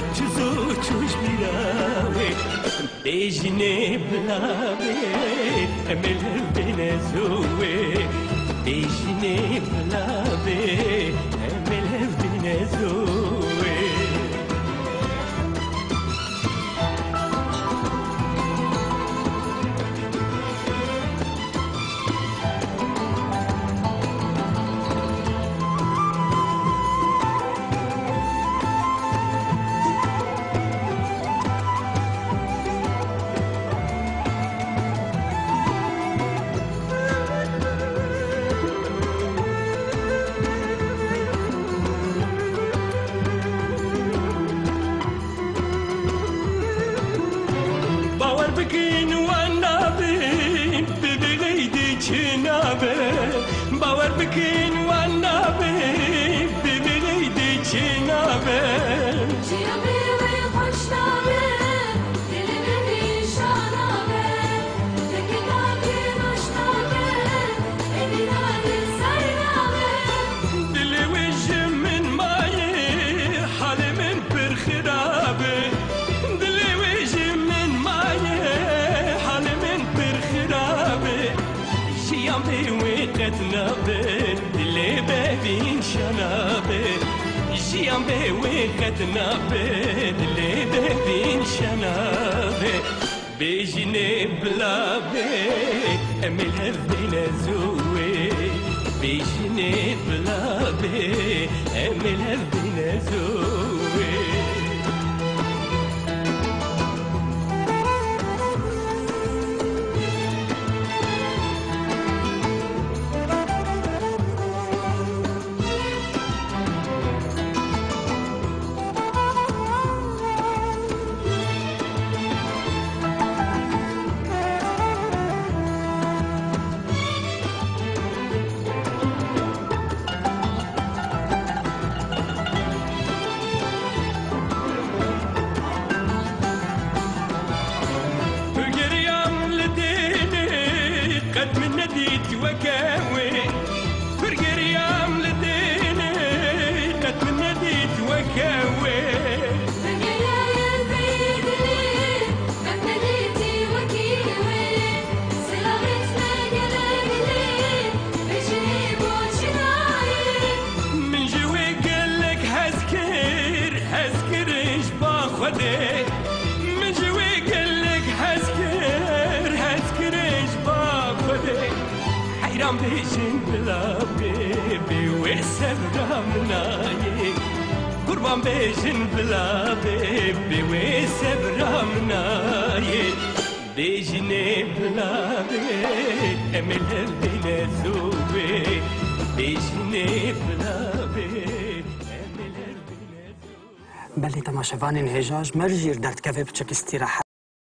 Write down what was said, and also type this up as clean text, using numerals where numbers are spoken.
چزو چوش بیراوی بیجنه بلاوی امل بنزوی بیجنه بلاوی امل بنزوی بكين وانا بين ببغيدي جنابه باور بكين وانا بين ببغيدي جنابه جنابه وخوش نابه دلم بيشانابه تكنابه نشنابه ابنابه سرنابه دلي وجه من ماي حال من برخرابه نابه دلي بابين شنابه جيام بوقت نابه دلي بابين شنابه بيجني بلابه امل هذين زوي بيجني بلابه امل هذين زوي قد من نديت وكاوي فرق ريام لديني قد من نديت وكاوي فرق ريام بيدلي قد نديتي وكيوي سلامتنا قلقلي بجني بوشناي من جوي قالك هسكر ايش باخدي من جوي قالك هسكر ايش باخدي حيران بيجن بلا بيبي وسبرا مناي قربان بيجن بلا بيبي وسبرا مناي بيجني بلا بيبي امل الدين زوبي بيجني بلا بيبي بله تماشاوان انهجاج مرجیر درد کفه بچک استراحت